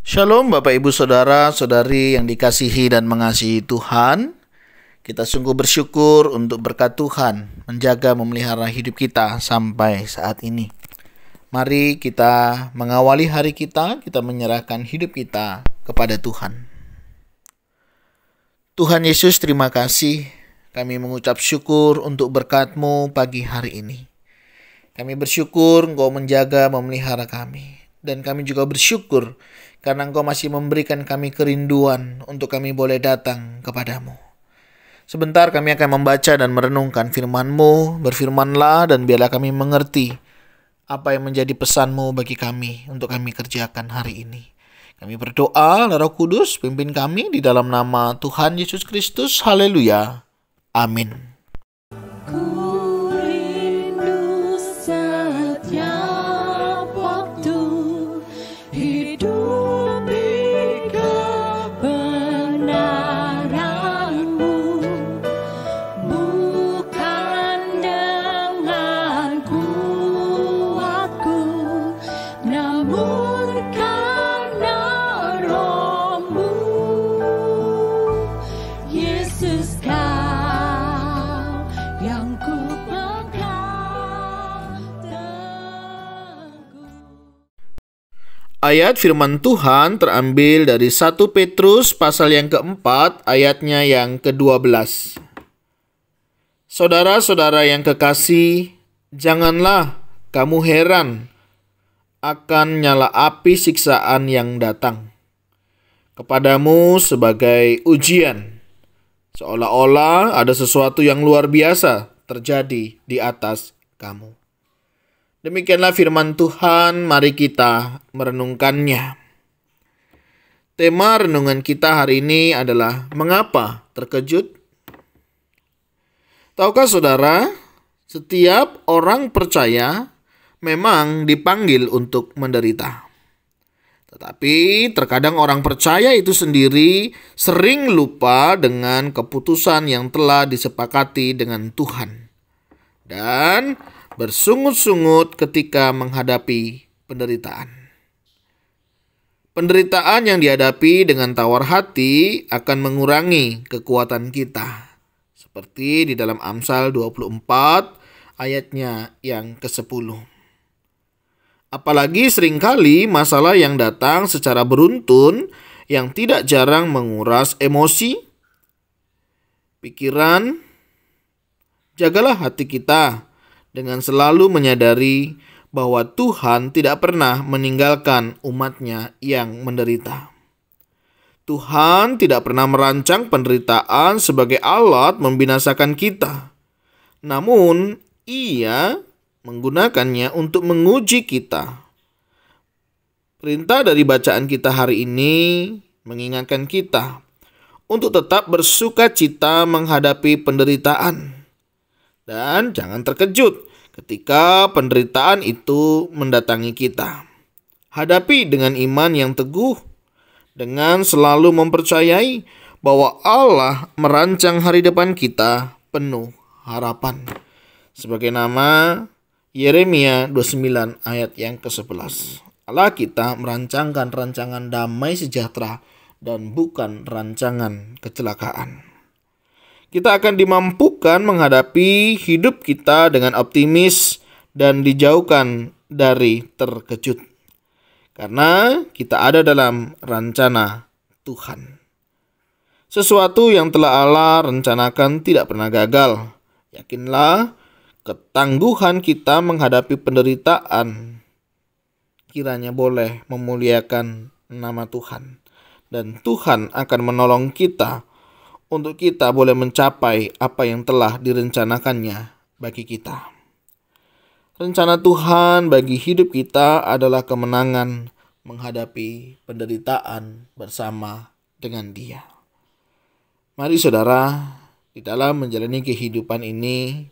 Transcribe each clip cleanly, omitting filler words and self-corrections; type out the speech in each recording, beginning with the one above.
Shalom Bapak Ibu Saudara, Saudari yang dikasihi dan mengasihi Tuhan. Kita sungguh bersyukur untuk berkat Tuhan menjaga memelihara hidup kita sampai saat ini. Mari kita mengawali hari kita menyerahkan hidup kita kepada Tuhan. Tuhan Yesus, terima kasih. Kami mengucap syukur untuk berkat-Mu pagi hari ini. Kami bersyukur Engkau menjaga memelihara kami. Dan kami juga bersyukur karena Engkau masih memberikan kami kerinduan untuk kami boleh datang kepadamu. Sebentar kami akan membaca dan merenungkan firman-Mu. Berfirmanlah dan biarlah kami mengerti apa yang menjadi pesan-Mu bagi kami untuk kami kerjakan hari ini. Kami berdoa, Roh Kudus pimpin kami di dalam nama Tuhan Yesus Kristus. Haleluya. Amin. Ayat firman Tuhan terambil dari 1 Petrus pasal yang keempat, ayatnya yang ke-12. Saudara-saudara yang kekasih, janganlah kamu heran akan nyala api siksaan yang datang kepadamu sebagai ujian, seolah-olah ada sesuatu yang luar biasa terjadi di atas kamu. Demikianlah firman Tuhan, mari kita merenungkannya. Tema renungan kita hari ini adalah mengapa terkejut? Tahukah saudara, setiap orang percaya memang dipanggil untuk menderita. Tetapi terkadang orang percaya itu sendiri sering lupa dengan keputusan yang telah disepakati dengan Tuhan. Dan bersungut-sungut ketika menghadapi penderitaan. Penderitaan yang dihadapi dengan tawar hati akan mengurangi kekuatan kita. Seperti di dalam Amsal 24 ayatnya yang ke-10. Apalagi seringkali masalah yang datang secara beruntun yang tidak jarang menguras emosi, pikiran. Jagalah hati kita dengan selalu menyadari bahwa Tuhan tidak pernah meninggalkan umat-Nya yang menderita. Tuhan tidak pernah merancang penderitaan sebagai alat membinasakan kita. Namun, Ia menggunakannya untuk menguji kita. Perintah dari bacaan kita hari ini mengingatkan kita untuk tetap bersuka cita menghadapi penderitaan. Dan jangan terkejut ketika penderitaan itu mendatangi kita. Hadapi dengan iman yang teguh, dengan selalu mempercayai bahwa Allah merancang hari depan kita penuh harapan. Sebagai nama Yeremia 29 ayat yang ke-11. Allah kita merancangkan rancangan damai sejahtera dan bukan rancangan kecelakaan. Kita akan dimampukan menghadapi hidup kita dengan optimis dan dijauhkan dari terkejut. Karena kita ada dalam rencana Tuhan. Sesuatu yang telah Allah rencanakan tidak pernah gagal. Yakinlah ketangguhan kita menghadapi penderitaan kiranya boleh memuliakan nama Tuhan. Dan Tuhan akan menolong kita untuk kita boleh mencapai apa yang telah direncanakannya bagi kita. Rencana Tuhan bagi hidup kita adalah kemenangan menghadapi penderitaan bersama dengan Dia. Mari saudara, di dalam menjalani kehidupan ini,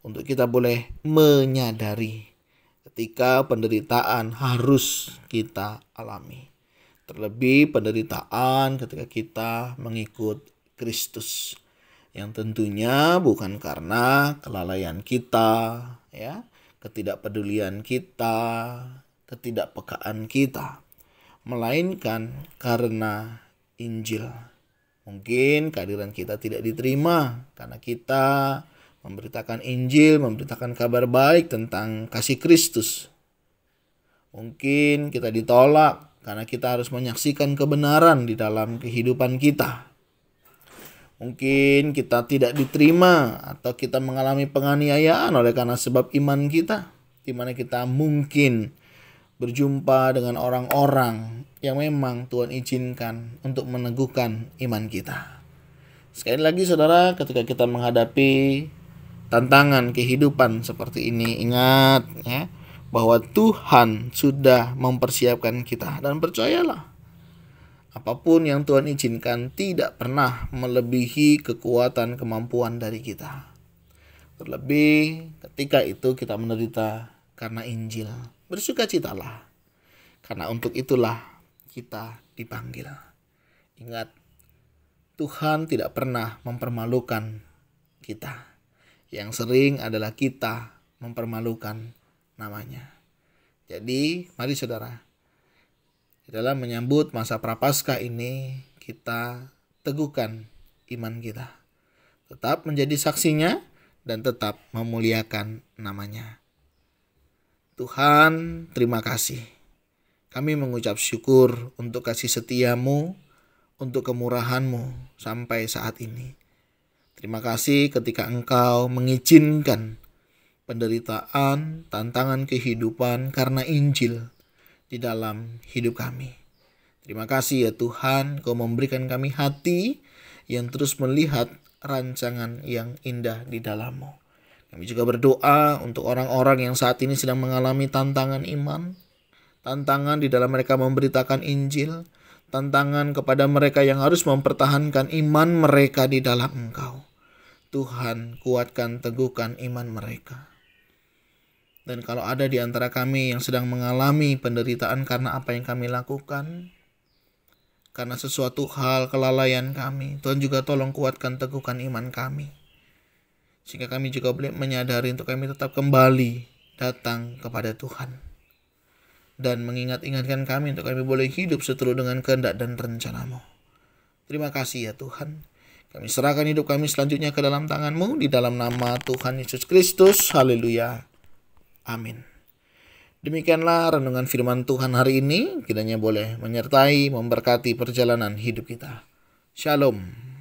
untuk kita boleh menyadari ketika penderitaan harus kita alami. Terlebih penderitaan ketika kita mengikut Kristus, yang tentunya bukan karena kelalaian kita, ketidakpedulian kita, ketidakpekaan kita, melainkan karena Injil. Mungkin kehadiran kita tidak diterima karena kita memberitakan Injil, memberitakan kabar baik tentang kasih Kristus. Mungkin kita ditolak karena kita harus menyaksikan kebenaran di dalam kehidupan kita. Mungkin kita tidak diterima atau kita mengalami penganiayaan oleh karena sebab iman kita, di mana kita mungkin berjumpa dengan orang-orang yang memang Tuhan izinkan untuk meneguhkan iman kita. Sekali lagi saudara, ketika kita menghadapi tantangan kehidupan seperti ini, ingat ya, bahwa Tuhan sudah mempersiapkan kita. Dan percayalah, apapun yang Tuhan izinkan tidak pernah melebihi kekuatan kemampuan dari kita. Terlebih ketika itu kita menderita karena Injil. Bersukacitalah, karena untuk itulah kita dipanggil. Ingat, Tuhan tidak pernah mempermalukan kita. Yang sering adalah kita mempermalukan namanya. Jadi mari saudara, dalam menyambut masa Prapaskah ini kita teguhkan iman kita. Tetap menjadi saksinya dan tetap memuliakan namanya. Tuhan, terima kasih. Kami mengucap syukur untuk kasih setiamu, untuk kemurahanmu sampai saat ini. Terima kasih ketika Engkau mengizinkan penderitaan, tantangan kehidupan karena Injil di dalam hidup kami. Terima kasih ya Tuhan, Kau memberikan kami hati yang terus melihat rancangan yang indah di dalam-Mu. Kami juga berdoa untuk orang-orang yang saat ini sedang mengalami tantangan iman, tantangan di dalam mereka memberitakan Injil, tantangan kepada mereka yang harus mempertahankan iman mereka di dalam Engkau. Tuhan, kuatkan, teguhkan iman mereka. Dan kalau ada di antara kami yang sedang mengalami penderitaan karena apa yang kami lakukan, karena sesuatu hal kelalaian kami, Tuhan juga tolong kuatkan, teguhkan iman kami. Sehingga kami juga boleh menyadari untuk kami tetap kembali datang kepada Tuhan. Dan mengingat-ingatkan kami untuk kami boleh hidup seturut dengan kehendak dan rencana-Mu. Terima kasih ya Tuhan. Kami serahkan hidup kami selanjutnya ke dalam tangan-Mu, di dalam nama Tuhan Yesus Kristus. Haleluya. Amin. Demikianlah renungan firman Tuhan hari ini. Kiranya boleh menyertai, memberkati perjalanan hidup kita. Shalom.